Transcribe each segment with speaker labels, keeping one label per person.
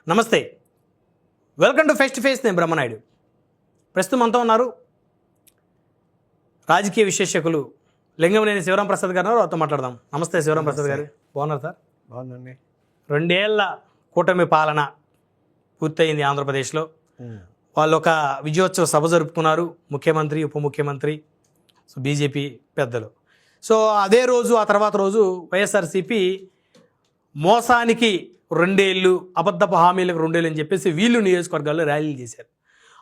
Speaker 1: నమస్తే, welcome to face to face. నేను బ్రహ్మనాయుడు. ప్రస్తుతం అంతా ఉన్నారు రాజకీయ విశ్లేషకులు లింగంనేని శివరాం ప్రసాద్ గారు. వారితో మాట్లాడదాం. నమస్తే శివరాం ప్రసాద్ గారు, బాగున్నారు సార్?
Speaker 2: బాగుందండి.
Speaker 1: 2 ఏళ్ల కూటమి పాలన పూర్తయింది ఆంధ్రప్రదేశ్లో. వాళ్ళు ఒక విజయోత్సవ సభ జరుపుకున్నారు, ముఖ్యమంత్రి, ఉప ముఖ్యమంత్రి, బీజేపీ పెద్దలు. సో అదే రోజు, ఆ తర్వాత రోజు వైఎస్ఆర్సీపీ మోసానికి 2 ఏళ్ళు, అబద్ధపు హామీలకు 2 ఏళ్ళు అని చెప్పేసి వీళ్ళు నియోజకవర్గాల్లో ర్యాలీలు చేశారు.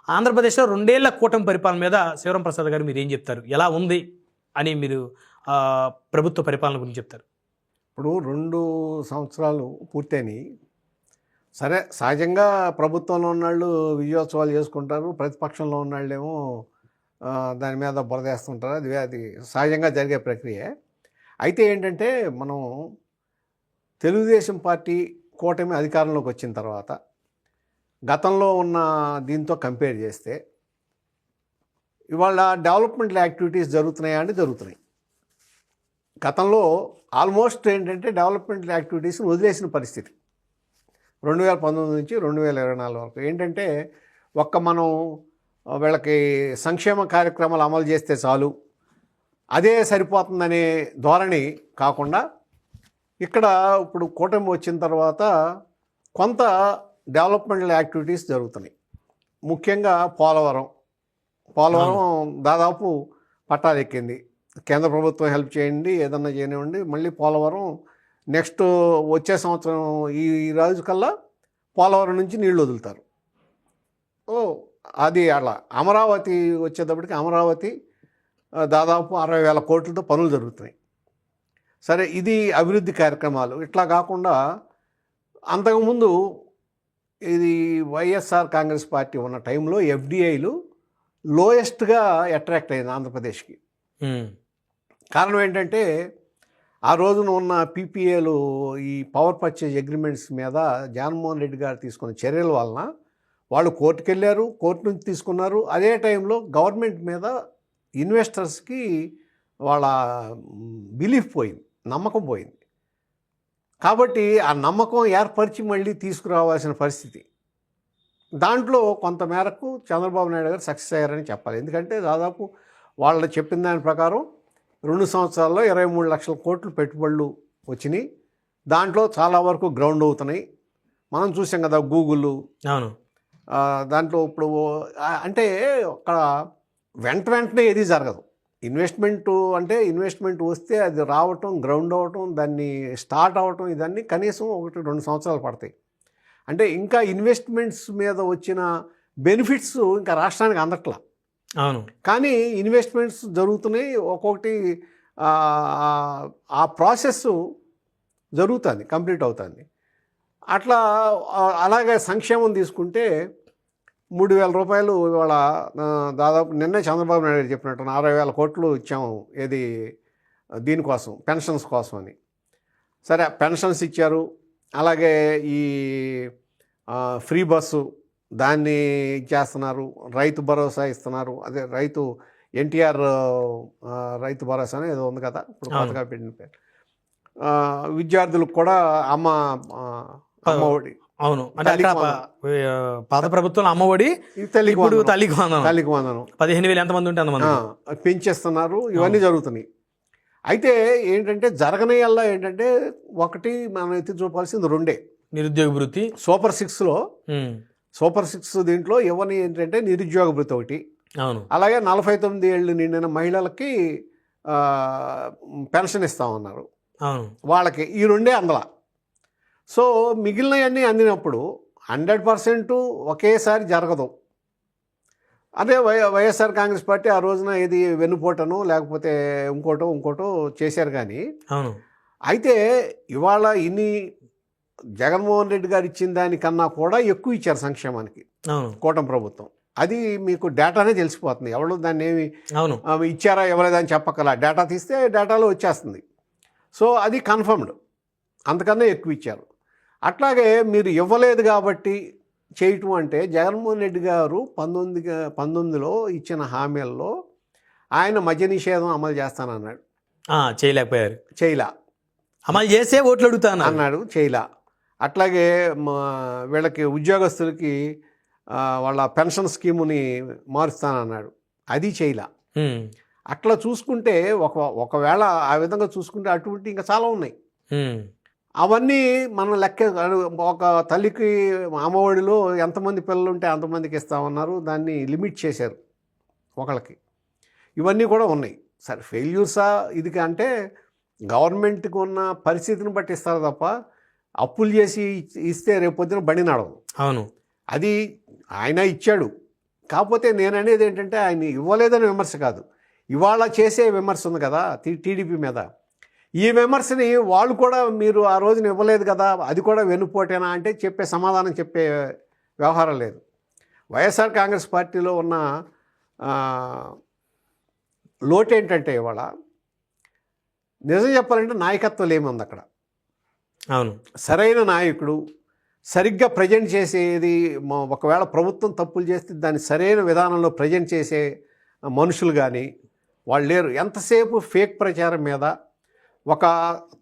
Speaker 1: ఆంధ్రప్రదేశ్లో 2 ఏళ్ల కూటమి పరిపాలన మీద శివరాం ప్రసాద్ గారు మీరు ఏం చెప్తారు? ఎలా ఉంది అని మీరు ప్రభుత్వ పరిపాలన గురించి చెప్తారు?
Speaker 2: ఇప్పుడు 2 సంవత్సరాలు పూర్తయినాయి. సరే, సహజంగా ప్రభుత్వంలో ఉన్నాళ్ళు విజయోత్సవాలు చేసుకుంటారు, ప్రతిపక్షంలో ఉన్నాళ్ళేమో దాని మీద బురదేస్తుంటారు. అది సహజంగా జరిగే ప్రక్రియ. అయితే ఏంటంటే, మనం తెలుగుదేశం పార్టీ కూటమి అధికారంలోకి వచ్చిన తర్వాత గతంలో ఉన్న దీంతో కంపేర్ చేస్తే ఇవాళ డెవలప్మెంట్ యాక్టివిటీస్ జరుగుతున్నాయా అంటే జరుగుతున్నాయి. గతంలో ఆల్మోస్ట్ ఏంటంటే డెవలప్మెంట్ యాక్టివిటీస్ని వదిలేసిన పరిస్థితి 2019 నుంచి 2024 వరకు. ఏంటంటే మనం వీళ్ళకి సంక్షేమ కార్యక్రమాలు అమలు చేస్తే చాలు, అదే సరిపోతుందనే ధోరణి కాకుండా ఇక్కడ ఇప్పుడు కూటమి వచ్చిన తర్వాత కొంత డెవలప్మెంటల్ యాక్టివిటీస్ జరుగుతున్నాయి. ముఖ్యంగా పోలవరం దాదాపు పట్టాలెక్కింది. కేంద్ర ప్రభుత్వం హెల్ప్ చేయండి, ఏదన్నా చేయనివ్వండి, మళ్ళీ పోలవరం నెక్స్ట్ వచ్చే సంవత్సరం ఈ రోజు కల్లా పోలవరం నుంచి నీళ్లు వదులుతారు. అది అలా. అమరావతి వచ్చేటప్పటికి అమరావతి దాదాపు 60,000 కోట్లతో పనులు జరుగుతున్నాయి. సరే, ఇది అభివృద్ధి కార్యక్రమాలు. ఇట్లా కాకుండా అంతకుముందు ఇది వైఎస్ఆర్ కాంగ్రెస్ పార్టీ ఉన్న టైంలో ఎఫ్డిఐలు లోయెస్ట్గా అట్రాక్ట్ అయింది ఆంధ్రప్రదేశ్కి. కారణం ఏంటంటే ఆ రోజున ఉన్న పీపీఏలు, ఈ పవర్ పర్చేజ్ అగ్రిమెంట్స్ మీద జగన్మోహన్ రెడ్డి గారు తీసుకున్న చర్యల వలన వాళ్ళు కోర్టుకు వెళ్ళారు, కోర్టు నుంచి తీసుకున్నారు. అదే టైంలో గవర్నమెంట్ మీద ఇన్వెస్టర్స్కి వాళ్ళ బిలీఫ్ పోయింది, నమ్మకం పోయింది. కాబట్టి ఆ నమ్మకం ఏర్పరిచి మళ్ళీ తీసుకురావాల్సిన పరిస్థితి. దాంట్లో కొంతమేరకు చంద్రబాబు నాయుడు గారు సక్సెస్ అయ్యారని చెప్పాలి. ఎందుకంటే దాదాపు వాళ్ళు చెప్పిన దాని ప్రకారం 2 సంవత్సరాల్లో 23 లక్షల కోట్లు పెట్టుబడులు వచ్చినాయి. దాంట్లో చాలా వరకు గ్రౌండ్ అవుతున్నాయి. మనం చూసాం కదా గూగుల్.
Speaker 1: అవును.
Speaker 2: దాంట్లో ఇప్పుడు అంటే అక్కడ వెంటనే ఏది జరగదు. ఇన్వెస్ట్మెంట్ వస్తే అది రావటం, గ్రౌండ్ అవ్వటం, దాన్ని స్టార్ట్ అవ్వటం, ఇదన్నీ కనీసం 1-2 సంవత్సరాలు పడతాయి. అంటే ఇంకా ఇన్వెస్ట్మెంట్స్ మీద వచ్చిన బెనిఫిట్స్ ఇంకా రాష్ట్రానికి అందట్లా.
Speaker 1: అవును. కానీ
Speaker 2: ఇన్వెస్ట్మెంట్స్ జరుగుతున్నాయి, ఒక్కొక్కటి ఆ ప్రాసెస్ జరుగుతుంది, కంప్లీట్ అవుతుంది. అట్లా అలాగే సంక్షేమం తీసుకుంటే 3,000 రూపాయలు ఇవాళ దాదాపు నిన్నే చంద్రబాబు నాయుడు చెప్పినట్టు 60,000 కోట్లు ఇచ్చాము, ఏది దీనికోసం, పెన్షన్స్ కోసం అని. సరే, పెన్షన్స్ ఇచ్చారు. అలాగే ఈ ఫ్రీ బస్సు దాన్ని ఇచ్చేస్తున్నారు, రైతు భరోసా ఇస్తున్నారు. అదే రైతు ఎన్టీఆర్ రైతు భరోసా అని ఏదో ఉంది కదా ఇప్పుడు కొత్తగా పెట్టిన పేరు. విద్యార్థులకు కూడా అమ్మఒడి.
Speaker 1: అవును. అంటే పాత ప్రభుత్వం అమ్మఒడి, ఇప్పుడు తల్లికి వందనం 15,000 ఎంతమంది ఉంటే అంతమంది
Speaker 2: పెంచేస్తున్నారు. ఇవన్నీ జరుగుతున్నాయి. అయితే ఏంటంటే జరగనయల్లా ఏంటంటే ఒకటి మనం ఎత్తి చూపాల్సింది 2.
Speaker 1: నిరుద్యోగ వృత్తి.
Speaker 2: సూపర్ 6 దీంట్లో ఇవన్నీ ఏంటంటే నిరుద్యోగ వృత్తి ఒకటి.
Speaker 1: అవును. అలాగే
Speaker 2: 49 ఏళ్ళు నిండిన మహిళలకి పెన్షన్ ఇస్తామన్నారు.
Speaker 1: అవును.
Speaker 2: వాళ్ళకి ఈ 2 అందలా. సో మిగిలినవన్నీ అందినప్పుడు 100% ఒకేసారి జరగదు. అదే వైఎస్ఆర్ కాంగ్రెస్ పార్టీ ఆ రోజున ఏది వెన్నుపోటను లేకపోతే ఇంకోటో చేశారు. కానీ
Speaker 1: అవును.
Speaker 2: అయితే ఇవాళ ఇన్ని జగన్మోహన్ రెడ్డి గారు ఇచ్చిన దానికన్నా కూడా ఎక్కువ ఇచ్చారు సంక్షేమానికి కూటమి ప్రభుత్వం. అది మీకు డేటానే తెలిసిపోతుంది. ఎవరు దాన్ని ఏమి ఇచ్చారా ఇవ్వలేదని చెప్పకలా, డేటా తీస్తే డేటాలో వచ్చేస్తుంది. సో అది కన్ఫర్మ్డ్, అంతకన్నా ఎక్కువ ఇచ్చారు. అట్లాగే మీరు ఇవ్వలేదు కాబట్టి చేయటం అంటే జగన్మోహన్ రెడ్డి గారు 19లో ఇచ్చిన హామీల్లో ఆయన మద్య నిషేధం అమలు చేస్తానన్నాడు,
Speaker 1: చేయలేకపోయారు.
Speaker 2: చేయలా.
Speaker 1: అమలు చేసే ఓట్లు అడుగుతాను
Speaker 2: అన్నాడు, చేయలా. అట్లాగే వీళ్ళకి ఉద్యోగస్తులకి వాళ్ళ పెన్షన్ స్కీముని మారుస్తానన్నాడు, అది చేయలే. అట్లా చూసుకుంటే ఒకవేళ ఆ విధంగా చూసుకుంటే అటువంటి ఇంకా చాలా ఉన్నాయి. అవన్నీ మనం లెక్క ఒక తల్లికి అమ్మఒడిలో ఎంతమంది పిల్లలు ఉంటే అంతమందికి ఇస్తామన్నారు, దాన్ని లిమిట్ చేశారు ఒకళ్ళకి. ఇవన్నీ కూడా ఉన్నాయి. సరే ఫెయిల్యూర్సా ఇది అంటే గవర్నమెంట్కి ఉన్న పరిస్థితిని బట్టి ఇస్తారు తప్ప అప్పులు చేసి ఇస్తే రేపు పొద్దున బండి నడవదు.
Speaker 1: అవును,
Speaker 2: అది ఆయన ఇచ్చాడు. కాకపోతే నేను అనేది ఏంటంటే ఆయన ఇవ్వలేదని విమర్శ కాదు, ఇవాళ చేసే విమర్శ ఉంది కదా టీడీపీ మీద. ఈ విమర్శని వాళ్ళు కూడా మీరు ఆ రోజున ఇవ్వలేదు కదా, అది కూడా వెన్నుపోటేనా అంటే చెప్పే సమాధానం చెప్పే వ్యవహారం లేదు. వైఎస్ఆర్ కాంగ్రెస్ పార్టీలో ఉన్న లోటు ఏంటంటే ఇవాళ నిజం చెప్పాలంటే నాయకత్వం ఏముంది అక్కడ.
Speaker 1: అవును,
Speaker 2: సరైన నాయకుడు సరిగ్గా ప్రజెంట్ చేసేది, ఒకవేళ ప్రభుత్వం తప్పులు చేస్తే దాన్ని సరైన విధానంలో ప్రజెంట్ చేసే మనుషులు కానీ వాళ్ళు లేరు. ఎంతసేపు ఫేక్ ప్రచారం మీద ఒక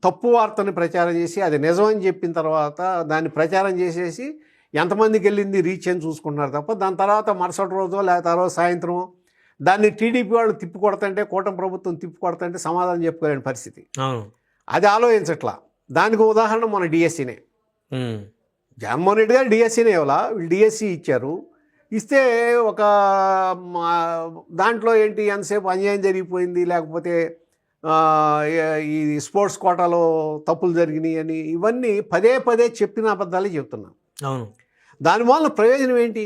Speaker 2: తప్పు వార్తని ప్రచారం చేసి అది నిజమని చెప్పిన తర్వాత దాన్ని ప్రచారం చేసేసి ఎంతమందికి వెళ్ళింది రీచ్ అని చూసుకుంటున్నారు తప్ప దాని తర్వాత మరుసటి రోజో లేకపోతే ఆ రోజు సాయంత్రం దాన్ని టీడీపీ వాళ్ళు తిప్పికొడతంటే, కూటమి ప్రభుత్వం తిప్పికొడతంటే సమాధానం చెప్పుకోలేని పరిస్థితి. అది ఆలోచించట్లా. దానికి ఉదాహరణ మన డిఎస్సీనే. జగన్మోహన్ రెడ్డి గారు డిఎస్సీనే ఇవ్వాలా, వీళ్ళు డిఎస్సీ ఇచ్చారు. ఇస్తే ఒక దాంట్లో ఏంటి ఎంతసేపు అన్యాయం జరిగిపోయింది, లేకపోతే ఈ స్పోర్ట్స్ కోటాలో తప్పులు జరిగినాయి అని ఇవన్నీ పదే పదే చెప్పిన అబద్ధాలే చెప్తున్నాను.
Speaker 1: అవును,
Speaker 2: దానివల్ల ప్రయోజనం ఏంటి?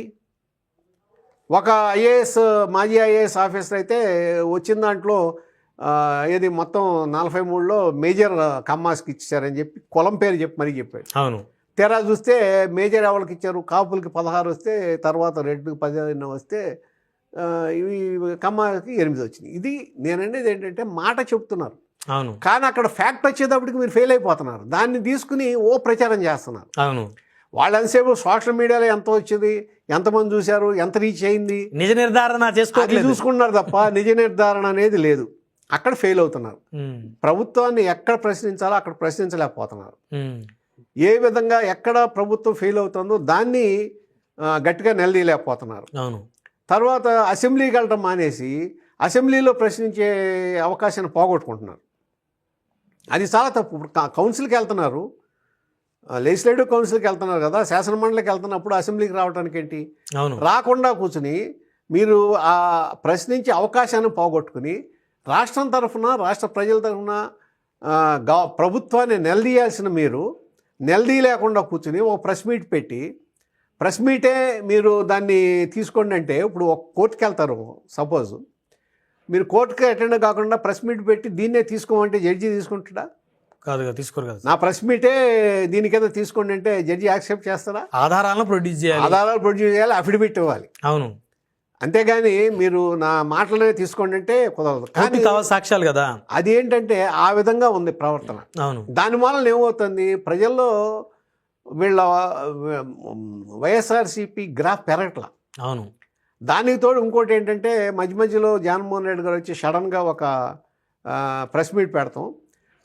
Speaker 2: ఒక మాజీ ఐఏఎస్ ఆఫీసర్ అయితే వచ్చిన దాంట్లో ఏది మొత్తం 43లో మేజర్ కమ్మాస్కి ఇచ్చారని చెప్పి కులం పేరు చెప్పి మరీ చెప్పాడు.
Speaker 1: అవును,
Speaker 2: తెరా చూస్తే మేజర్ ఎవరికి ఇచ్చారు, కాపులకి 16 వస్తే తర్వాత రెడ్కి 15 వస్తే ఇవి కమ్మకి 8 వచ్చింది. ఇది నేననేది ఏంటంటే మాట చెప్తున్నారు.
Speaker 1: అవును,
Speaker 2: కానీ అక్కడ ఫ్యాక్ట్ వచ్చేటప్పటికి మీరు ఫెయిల్ అయిపోతున్నారు. దాన్ని తీసుకుని ప్రచారం చేస్తున్నారు.
Speaker 1: అవును,
Speaker 2: వాళ్ళు ఎంతసేపు సోషల్ మీడియాలో ఎంత వచ్చింది, ఎంతమంది చూశారు, ఎంత రీచ్ అయింది,
Speaker 1: నిజ నిర్ధారణ
Speaker 2: చూసుకుంటున్నారు తప్ప నిజ నిర్ధారణ అనేది లేదు. అక్కడ ఫెయిల్ అవుతున్నారు. ప్రభుత్వాన్ని ఎక్కడ ప్రశ్నించాలో అక్కడ ప్రశ్నించలేకపోతున్నారు. ఏ విధంగా ఎక్కడ ప్రభుత్వం ఫెయిల్ అవుతుందో దాన్ని గట్టిగా నిలదీయలేకపోతున్నారు.
Speaker 1: అవును,
Speaker 2: తర్వాత అసెంబ్లీకి వెళ్ళటం మానేసి అసెంబ్లీలో ప్రశ్నించే అవకాశాన్ని పోగొట్టుకుంటున్నారు. అది చాలా తప్పు. ఇప్పుడు కౌన్సిల్కి వెళ్తున్నారు, లెజిస్లేటివ్ కౌన్సిల్కి వెళ్తున్నారు కదా, శాసనమండలికి వెళ్తున్నప్పుడు అసెంబ్లీకి రావడానికి ఏంటి? రాకుండా కూర్చుని మీరు ఆ ప్రశ్నించే అవకాశాన్ని పోగొట్టుకుని రాష్ట్రం తరఫున రాష్ట్ర ప్రజల తరఫున ప్రభుత్వాన్ని నిలదీయాల్సిన మీరు నిలదీయలేకుండా కూర్చుని ఒక ప్రెస్ మీట్ పెట్టి ప్రెస్ మీటే మీరు దాన్ని తీసుకోండి అంటే, ఇప్పుడు ఒక కోర్టుకి వెళ్తారు సపోజ్, మీరు కోర్టుకి అటెండ్ కాకుండా ప్రెస్ మీట్ పెట్టి దీన్నే తీసుకోమంటే జడ్జి తీసుకుంటాడా?
Speaker 1: కాదు, తీసుకోరు కదా.
Speaker 2: నా ప్రెస్ మీటే దీని కింద తీసుకోండి అంటే జడ్జి యాక్సెప్ట్ చేస్తారా?
Speaker 1: ఆధారాలు ప్రొడ్యూస్
Speaker 2: చేయాలి, అఫిడవిట్ ఇవ్వాలి.
Speaker 1: అవును,
Speaker 2: అంతేగాని మీరు నా మాటలనే తీసుకోండి అంటే కుదరదు.
Speaker 1: కానీ సాక్ష్యాలు కదా.
Speaker 2: అది ఏంటంటే ఆ విధంగా ఉంది ప్రవర్తన.
Speaker 1: అవును,
Speaker 2: దానివల్ల ఏమవుతుంది, ప్రజల్లో వీళ్ళ వైఎస్ఆర్సీపీ గ్రాఫ్ పెరగట్లా.
Speaker 1: అవును,
Speaker 2: దానికి తోడు ఇంకోటి ఏంటంటే మధ్య మధ్యలో జగన్మోహన్ రెడ్డి గారు వచ్చి సడన్గా ఒక ప్రెస్ మీట్ పెడతాం.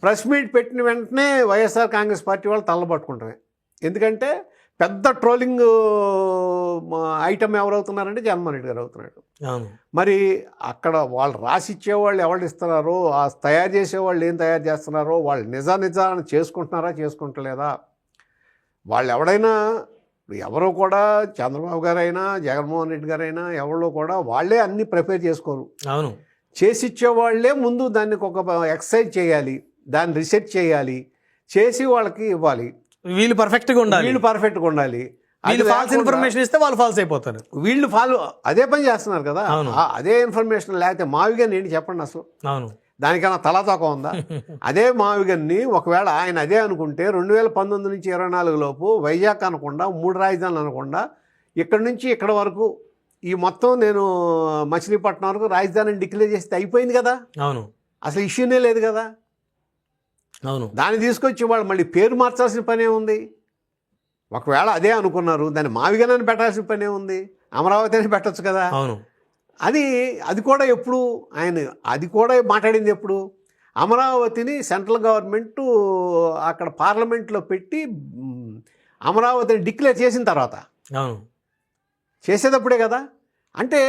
Speaker 2: ప్రెస్ మీట్ పెట్టిన వెంటనే వైఎస్ఆర్ కాంగ్రెస్ పార్టీ వాళ్ళు తల్లబట్టుకుంటామే. ఎందుకంటే పెద్ద ట్రోలింగ్ ఐటమ్ ఎవరవుతున్నారంటే జగన్మోహన్ రెడ్డి గారు అవుతున్నాడు. మరి అక్కడ వాళ్ళు రాసి ఇచ్చేవాళ్ళు ఎవరు ఇస్తున్నారో, ఆ తయారు చేసేవాళ్ళు ఏం తయారు చేస్తున్నారో, వాళ్ళు నిజాన్ని చేసుకుంటున్నారా చేసుకుంటలేదా, వాళ్ళు ఎవడైనా ఎవరో కూడా చంద్రబాబు గారైనా జగన్మోహన్ రెడ్డి గారైనా ఎవరో కూడా వాళ్ళే అన్నీ ప్రిపేర్ చేసుకోరు.
Speaker 1: అవును,
Speaker 2: చేసి ఇచ్చేవాళ్ళే ముందు దాన్ని ఒక ఎక్సర్సైజ్ చేయాలి, దాన్ని రిసెర్చ్ చేయాలి, చేసి వాళ్ళకి ఇవ్వాలి.
Speaker 1: వీళ్ళు పర్ఫెక్ట్గా
Speaker 2: ఉండాలి.
Speaker 1: అది ఫాల్స్ ఇన్ఫర్మేషన్ ఇస్తే వాళ్ళు ఫాల్స్ అయిపోతారు.
Speaker 2: వీళ్ళు అదే పని చేస్తున్నారు కదా, అదే ఇన్ఫర్మేషన్. లేకపోతే మావిగా ఏంటి చెప్పండి అసలు?
Speaker 1: అవును,
Speaker 2: దానికన్నా తలాతోక ఉందా? అదే మావిగన్ని ఒకవేళ ఆయన అదే అనుకుంటే 2019 నుంచి 24 లోపు వైజాగ్ అనకుండా 3 రాజధానులు అనకుండా ఇక్కడ నుంచి ఇక్కడ వరకు ఈ మొత్తం నేను మచిలీపట్నం వరకు రాజధానిని డిక్లేర్ చేస్తే అయిపోయింది కదా.
Speaker 1: అవును,
Speaker 2: అసలు ఇష్యూనే లేదు కదా.
Speaker 1: అవును, దాన్ని
Speaker 2: తీసుకొచ్చి వాళ్ళు మళ్ళీ పేరు మార్చాల్సిన పనే ఉంది. ఒకవేళ అదే అనుకున్నారు, దాన్ని మావిగనని పెట్టాల్సిన పనే ఉంది, అమరావతి అని పెట్టచ్చు కదా.
Speaker 1: అవును,
Speaker 2: అది కూడా ఎప్పుడు ఆయన అది కూడా మాట్లాడింది ఎప్పుడు? అమరావతిని సెంట్రల్ గవర్నమెంట్ అక్కడ పార్లమెంట్లో పెట్టి అమరావతిని డిక్లేర్ చేసిన తర్వాత
Speaker 1: అవును.
Speaker 2: చేసేటప్పుడే కదా. అంటే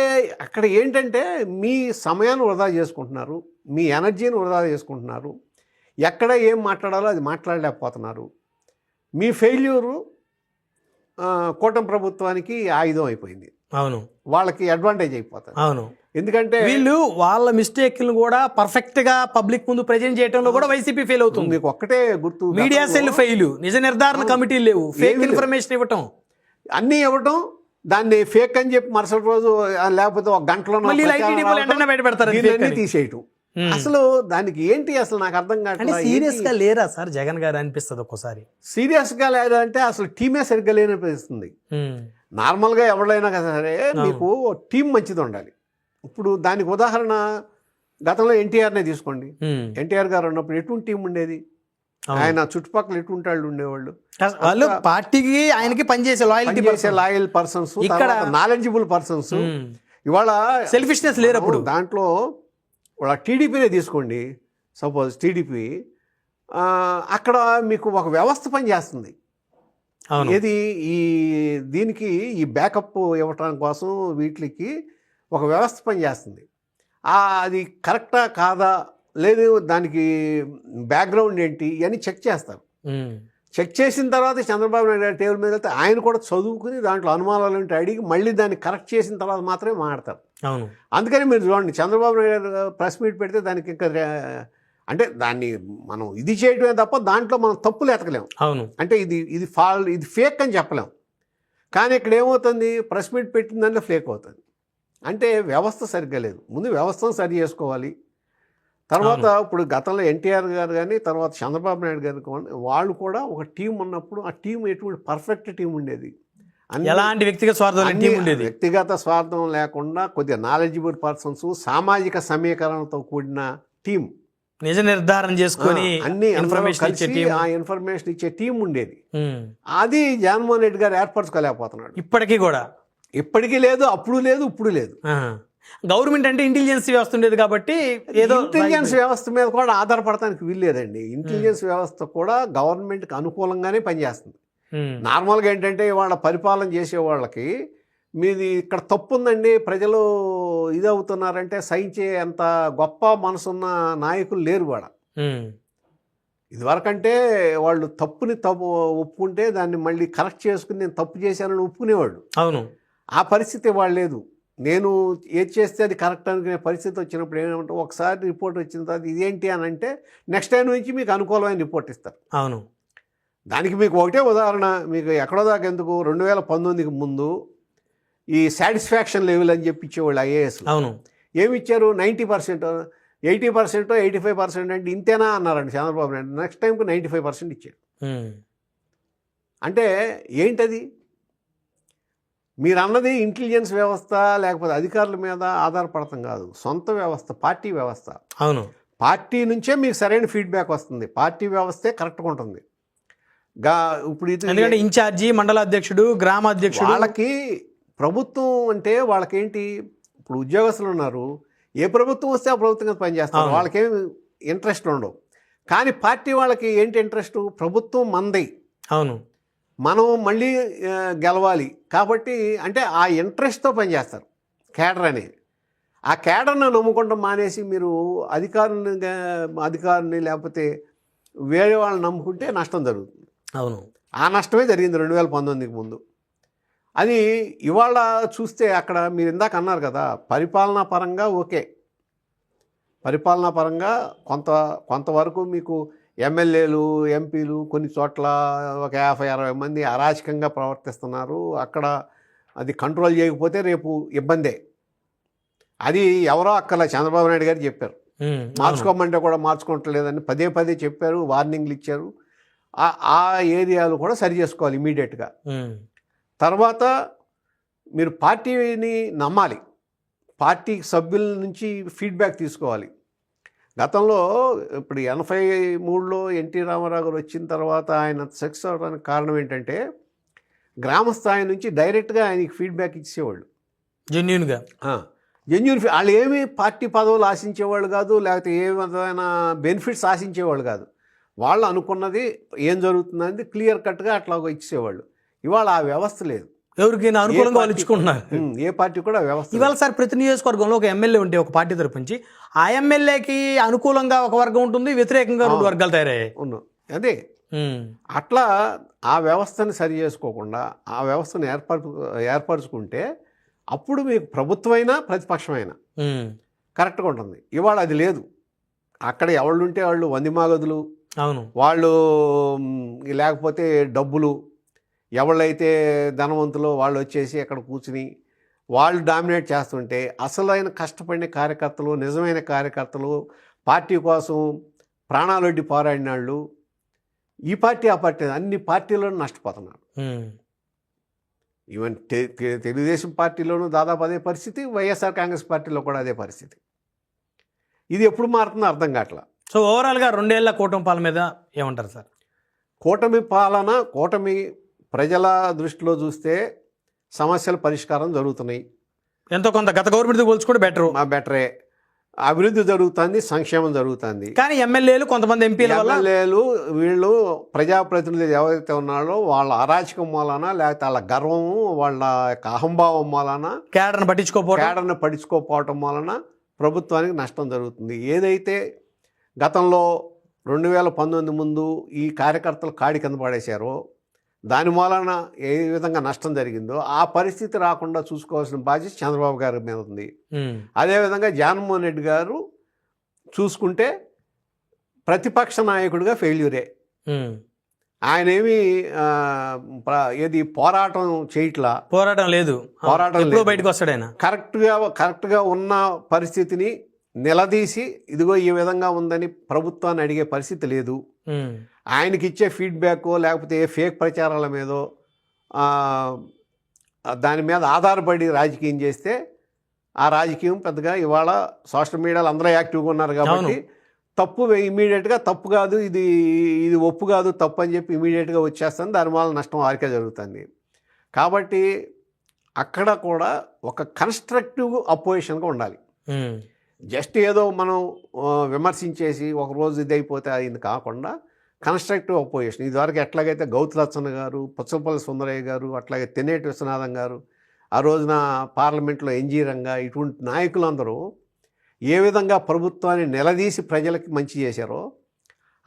Speaker 2: అక్కడ ఏంటంటే మీ సమయాన్ని వృధా చేసుకుంటున్నారు, మీ ఎనర్జీని వృధా చేసుకుంటున్నారు, ఎక్కడ ఏం మాట్లాడాలో అది మాట్లాడలేకపోతున్నారు. మీ ఫెయిల్యూరు కూటమి ప్రభుత్వానికి ఆయుధం అయిపోయింది,
Speaker 1: అవును,
Speaker 2: వాళ్ళకి అడ్వాంటేజ్ అయిపోతుంది.
Speaker 1: అవును.
Speaker 2: ఎందుకంటే
Speaker 1: వీళ్ళు వాళ్ళ మిస్టేక్లను కూడా పర్ఫెక్ట్ గా పబ్లిక్ ముందు ప్రజెంట్ చేయడంలో కూడా వైసీపీ ఫెయిల్ అవుతుంది.
Speaker 2: మీకు ఒక్కటే గుర్తు,
Speaker 1: మీడియా సెల్ ఫెయిల్, నిజ నిర్ధారణ కమిటీలు లేవు, ఫేక్ ఇన్ఫర్మేషన్ ఇవ్వటం,
Speaker 2: అన్నీ ఇవ్వటం, దాన్ని ఫేక్ అని చెప్పి మరుసటి రోజు లేకపోతే ఒక గంటలో తీసేయటం. అసలు దానికి ఏంటి అసలు నాకు అర్థం కాదు.
Speaker 1: సీరియస్ గా లేరా సార్ జగన్ గారు అనిపిస్తుంది ఒక్కోసారి.
Speaker 2: సీరియస్ గా లేదంటే అసలు టీమే సరిగ్గా లేనిపిస్తుంది. నార్మల్గా ఎవరైనా కదా సరే మీకు టీం మంచిది ఉండాలి. ఇప్పుడు దానికి ఉదాహరణ గతంలో ఎన్టీఆర్నే తీసుకోండి. ఎన్టీఆర్ గారు ఉన్నప్పుడు ఎటువంటి టీం ఉండేది, ఆయన చుట్టుపక్కల ఎటువంటి వాళ్ళు ఉండేవాళ్ళు,
Speaker 1: వాళ్ళు పార్టీకి ఆయనకి పనిచేసే
Speaker 2: లాయల్ పర్సన్స్, ఇక్కడ నాలెడ్జబుల్ పర్సన్స్. ఇవాళ
Speaker 1: సెల్ఫిష్నెస్ లేరు. అప్పుడు
Speaker 2: దాంట్లో వాళ్ళ టీడీపీనే తీసుకోండి, సపోజ్ టీడీపీ, అక్కడ మీకు ఒక వ్యవస్థ పనిచేస్తుంది. ఏది ఈ దీనికి ఈ బ్యాకప్ ఇవ్వటం కోసం వీటికి ఒక వ్యవస్థ పనిచేస్తుంది. అది కరెక్టా కాదా, లేదు దానికి బ్యాక్గ్రౌండ్ ఏంటి అని చెక్ చేస్తారు. చెక్ చేసిన తర్వాత చంద్రబాబు నాయుడు గారి టేబుల్ మీద వెళ్తే ఆయన కూడా చదువుకుని దాంట్లో అనుమానాలు ఉంటే అడిగి మళ్ళీ దాన్ని కరెక్ట్ చేసిన తర్వాత మాత్రమే మాట్లాడతారు. అందుకని మీరు చూడండి, చంద్రబాబు నాయుడు గారు ప్రెస్ మీట్ పెడితే దానికి ఇంకా అంటే దాన్ని మనం ఇది చేయటమే తప్ప దాంట్లో మనం తప్పులు ఎతకలేము. అంటే ఇది ఫేక్ అని చెప్పలేము. కానీ ఇక్కడ ఏమవుతుంది, ప్రెస్ మీట్ పెట్టిందంటే ఫేక్ అవుతుంది. అంటే వ్యవస్థ సరిగ్గా లేదు. ముందు వ్యవస్థను సరి చేసుకోవాలి. తర్వాత ఇప్పుడు గతంలో ఎన్టీఆర్ గారు కానీ తర్వాత చంద్రబాబు నాయుడు గారు వాళ్ళు కూడా ఒక టీం ఉన్నప్పుడు ఆ టీం ఎటువంటి పర్ఫెక్ట్ టీం ఉండేది,
Speaker 1: ఎలాంటి వ్యక్తిగత
Speaker 2: స్వార్థం లేకుండా కొద్దిగా నాలెడ్జబుల్ పర్సన్స్, సామాజిక సమీకరణతో కూడిన టీం,
Speaker 1: నిజ నిర్ధారణ చేసుకొని
Speaker 2: అన్ని ఆ ఇన్ఫర్మేషన్ ఇచ్చే టీం ఉండేది. అది జగన్మోహన్ రెడ్డి గారు ఏర్పరచుకోలేకపోతున్నాడు. ఇప్పటికీ లేదు, అప్పుడు లేదు, ఇప్పుడు లేదు.
Speaker 1: గవర్నమెంట్ అంటే ఇంటెలిజెన్స్ వ్యవస్థ ఉండేది కాబట్టి ఏదో
Speaker 2: ఇంటెలిజెన్స్ వ్యవస్థ మీద కూడా ఆధారపడటానికి వీల్లేదండి. ఇంటెలిజెన్స్ వ్యవస్థ కూడా గవర్నమెంట్కి అనుకూలంగానే పనిచేస్తుంది. నార్మల్గా ఏంటంటే వాళ్ళ పరిపాలన చేసే వాళ్ళకి మీది ఇక్కడ తప్పు ఉందండి, ప్రజలు ఇదవుతున్నారంటే సహించే అంత గొప్ప మనసున్న నాయకులు లేరు కూడా. ఇదివరకంటే వాళ్ళు తప్పుని ఒప్పుకుంటే దాన్ని మళ్ళీ కరెక్ట్ చేసుకుని నేను తప్పు చేశానని ఒప్పుకునేవాళ్ళు.
Speaker 1: అవును,
Speaker 2: ఆ పరిస్థితి వాళ్ళు లేదు. నేను ఏది చేస్తే అది కరెక్ట్ అనుకునే పరిస్థితి వచ్చినప్పుడు ఏమంటే ఒకసారి రిపోర్ట్ వచ్చిన తర్వాత ఇదేంటి అని అంటే నెక్స్ట్ టైం నుంచి మీకు అనుకూలమైన రిపోర్ట్ ఇస్తారు.
Speaker 1: అవును,
Speaker 2: దానికి మీకు ఒకటే ఉదాహరణ, మీకు ఎక్కడో దాకా ఎందుకు 2019కి ముందు ఈ సాటిస్ఫాక్షన్ లెవెల్ అని చెప్పి ఇచ్చేవాళ్ళు ఐఏఎస్.
Speaker 1: అవును,
Speaker 2: ఏమి ఇచ్చారు, 90%, 80%, 85% అంటే ఇంతేనా అన్నారండి చంద్రబాబు నాయుడు. నెక్స్ట్ టైంకి 95% ఇచ్చారు. అంటే ఏంటది, మీరు అన్నది ఇంటెలిజెన్స్ వ్యవస్థ లేకపోతే అధికారుల మీద ఆధారపడతాం కాదు, సొంత వ్యవస్థ, పార్టీ వ్యవస్థ.
Speaker 1: అవును,
Speaker 2: పార్టీ నుంచే మీకు సరైన ఫీడ్బ్యాక్ వస్తుంది, పార్టీ వ్యవస్థే కరెక్ట్గా ఉంటుంది. ఇప్పుడు
Speaker 1: ఎందుకంటే ఇన్ఛార్జి, మండల అధ్యక్షుడు, గ్రామ అధ్యక్షుడు,
Speaker 2: వాళ్ళకి ప్రభుత్వం అంటే వాళ్ళకేంటి, ఇప్పుడు ఉద్యోగస్తులు ఉన్నారు, ఏ ప్రభుత్వం వస్తే ఆ ప్రభుత్వం పనిచేస్తారు, వాళ్ళకేమి ఇంట్రెస్ట్ ఉండవు. కానీ పార్టీ వాళ్ళకి ఏంటి ఇంట్రెస్ట్, ప్రభుత్వం మంది,
Speaker 1: అవును,
Speaker 2: మనం మళ్ళీ గెలవాలి కాబట్టి అంటే ఆ ఇంట్రెస్ట్తో పనిచేస్తారు కేడర్ అనేది. ఆ కేడర్ని నమ్ముకుంటాం మానేసి మీరు అధికారుని లేకపోతే వేరే వాళ్ళని నమ్ముకుంటే నష్టం జరుగుతుంది.
Speaker 1: అవును, ఆ
Speaker 2: నష్టమే జరిగింది 2019కి ముందు. అది ఇవాళ చూస్తే అక్కడ మీరు ఇందాక అన్నారు కదా, పరిపాలనా పరంగా ఓకే, పరిపాలనా పరంగా కొంతవరకు మీకు ఎమ్మెల్యేలు, ఎంపీలు కొన్ని చోట్ల ఒక 50-60 మంది అరాచకంగా ప్రవర్తిస్తున్నారు. అక్కడ అది కంట్రోల్ చేయకపోతే రేపు ఇబ్బందే. అది ఎవరో అక్కల చంద్రబాబు నాయుడు గారు చెప్పారు, మార్చుకోమంటే కూడా మార్చుకోవట్లేదని పదే చెప్పారు, వార్నింగ్లు ఇచ్చారు. ఆ ఏరియాలు కూడా సరి చేసుకోవాలి ఇమీడియట్గా. తర్వాత మీరు పార్టీని నమ్మాలి, పార్టీ సభ్యుల నుంచి ఫీడ్బ్యాక్ తీసుకోవాలి. గతంలో ఇప్పుడు 83లో ఎన్టీ రామారావు గారు వచ్చిన తర్వాత ఆయన సక్సెస్ అవడానికి కారణం ఏంటంటే గ్రామ స్థాయి నుంచి డైరెక్ట్గా ఆయనకి ఫీడ్బ్యాక్ ఇచ్చేవాళ్ళు, జెన్యూన్ వాళ్ళు ఏమీ పార్టీ పదవులు ఆశించేవాళ్ళు కాదు, లేకపోతే ఏ విధమైన బెనిఫిట్స్ ఆశించేవాళ్ళు కాదు. వాళ్ళు అనుకున్నది ఏం జరుగుతుందని క్లియర్ కట్గా అట్లా ఇచ్చేవాళ్ళు. ఇవాళ ఆ వ్యవస్థ లేదు.
Speaker 1: ఎవరికైనా అనుకూలంగా వాళ్ళు ఇచ్చుకుంటున్నారు.
Speaker 2: ఏ పార్టీ కూడా వ్యవస్థ
Speaker 1: ఇవాళ సార్ ప్రతి నియోజకవర్గంలో ఒక ఎమ్మెల్యే ఉంటే ఒక పార్టీ తరపు నుంచి ఆ ఎమ్మెల్యేకి అనుకూలంగా ఒక వర్గం ఉంటుంది, వ్యతిరేకంగా 2 వర్గాలు తయారయ్యాయి.
Speaker 2: ఉన్నాం. అదే అట్లా ఆ వ్యవస్థని సరి చేసుకోకుండా ఆ వ్యవస్థను ఏర్పరచుకుంటే అప్పుడు మీకు ప్రభుత్వమైనా ప్రతిపక్షమైనా కరెక్ట్గా ఉంటుంది. ఇవాళ అది లేదు. అక్కడ ఎవళ్ళు ఉంటే వాళ్ళు వందిమాగదులు,
Speaker 1: అవును,
Speaker 2: వాళ్ళు లేకపోతే డబ్బులు, ఎవళ్ళైతే ధనవంతులు వాళ్ళు వచ్చేసి అక్కడ కూర్చుని వాళ్ళు డామినేట్ చేస్తుంటే అసలైన కష్టపడిన కార్యకర్తలు, నిజమైన కార్యకర్తలు, పార్టీ కోసం ప్రాణాలొడ్డి పోరాడిన వాళ్ళు ఈ పార్టీ ఆ పార్టీ అన్ని పార్టీలను నష్టపోతున్నారు. ఈవెన్ తెలుగుదేశం పార్టీలోనూ దాదాపు అదే పరిస్థితి, వైఎస్ఆర్ కాంగ్రెస్ పార్టీలో కూడా అదే పరిస్థితి. ఇది ఎప్పుడు మారుతుందో అర్థం కావట్లా.
Speaker 1: సో ఓవరాల్గా 2 ఏళ్ల కూటమి పాలన మీద ఏమంటారు సార్?
Speaker 2: కూటమి పాలన, కూటమి ప్రజల దృష్టిలో చూస్తే సమస్యల పరిష్కారం జరుగుతున్నాయి.
Speaker 1: ఎంతో కొంత గత గవర్నమెంట్తో పోల్చుకుంటే
Speaker 2: బెటరే. అభివృద్ధి జరుగుతుంది, సంక్షేమం జరుగుతుంది.
Speaker 1: కానీ ఎమ్మెల్యేలు, కొంతమంది
Speaker 2: ఎమ్మెల్యేలు వీళ్ళు ప్రజాప్రతినిధులు ఎవరైతే ఉన్నారో వాళ్ళ అరాచకం మూలన, లేకపోతే వాళ్ళ గర్వము, వాళ్ళ యొక్క అహంభావం మూలన, కేడర్ని పట్టించుకోకపోవటం వలన ప్రభుత్వానికి నష్టం జరుగుతుంది. ఏదైతే గతంలో 2019 ముందు ఈ కార్యకర్తలు కాడి కింద పడేశారో దాని మూలన ఏ విధంగా నష్టం జరిగిందో ఆ పరిస్థితి రాకుండా చూసుకోవాల్సిన బాధ్యత చంద్రబాబు గారి మీద ఉంది. అదేవిధంగా జగన్మోహన్ రెడ్డి గారు చూసుకుంటే ప్రతిపక్ష నాయకుడిగా ఫెయిల్యూరే. ఆయన ఏమి ఏది పోరాటం చేయట్లా,
Speaker 1: పోరాటం లేదు, బయటకు వస్తాడు ఆయన.
Speaker 2: కరెక్ట్గా ఉన్న పరిస్థితిని నిలదీసి ఇదిగో ఈ విధంగా ఉందని ప్రభుత్వాన్ని అడిగే పరిస్థితి లేదు. ఆయనకి ఇచ్చే ఫీడ్బ్యాకో లేకపోతే ఏ ఫేక్ ప్రచారాల మీదో దాని మీద ఆధారపడి రాజకీయం చేస్తే ఆ రాజకీయం పెద్దగా ఇవాళ సోషల్ మీడియాలో అందరూ యాక్టివ్గా ఉన్నారు కాబట్టి తప్పు ఇమీడియట్గా తప్పు కాదు, ఇది ఒప్పు కాదు, తప్పు అని చెప్పి ఇమీడియట్గా వచ్చేస్తుంది. దానివల్ల నష్టం వారికే జరుగుతుంది. కాబట్టి అక్కడ కూడా ఒక కన్స్ట్రక్టివ్ అపోజిషన్గా ఉండాలి. జస్ట్ ఏదో మనం విమర్శించేసి ఒకరోజు ఇది అయిపోతే అయింది కాకుండా కన్స్ట్రక్టివ్ అపోజిషన్. ఇదివరకు ఎట్లాగైతే గౌతు లచ్చన్న గారు, పుచ్చపల్లి సుందరయ్య గారు, అట్లాగే తెన్నేటి విశ్వనాథం గారు, ఆ రోజున పార్లమెంట్లో ఎన్జీ రంగా, ఇటువంటి నాయకులందరూ ఏ విధంగా ప్రభుత్వాన్ని నిలదీసి ప్రజలకి మంచి చేశారో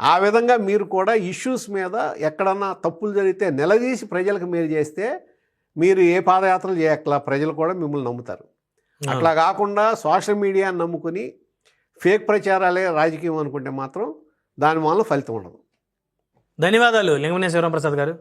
Speaker 2: ఆ విధంగా మీరు కూడా ఇష్యూస్ మీద ఎక్కడన్నా తప్పులు జరిగితే నిలదీసి ప్రజలకు మీరు చేస్తే మీరు ఏ పాదయాత్రలు చేయట్లా, ప్రజలు కూడా మిమ్మల్ని నమ్ముతారు. అట్లా కాకుండా సోషల్ మీడియాని నమ్ముకుని ఫేక్ ప్రచారాలే రాజకీయం అనుకుంటే మాత్రం దాని వల్ల ఫలితం ఉండదు.
Speaker 1: ధన్యవాదాలు లింగమనేని శివరాం ప్రసాద్ గారు.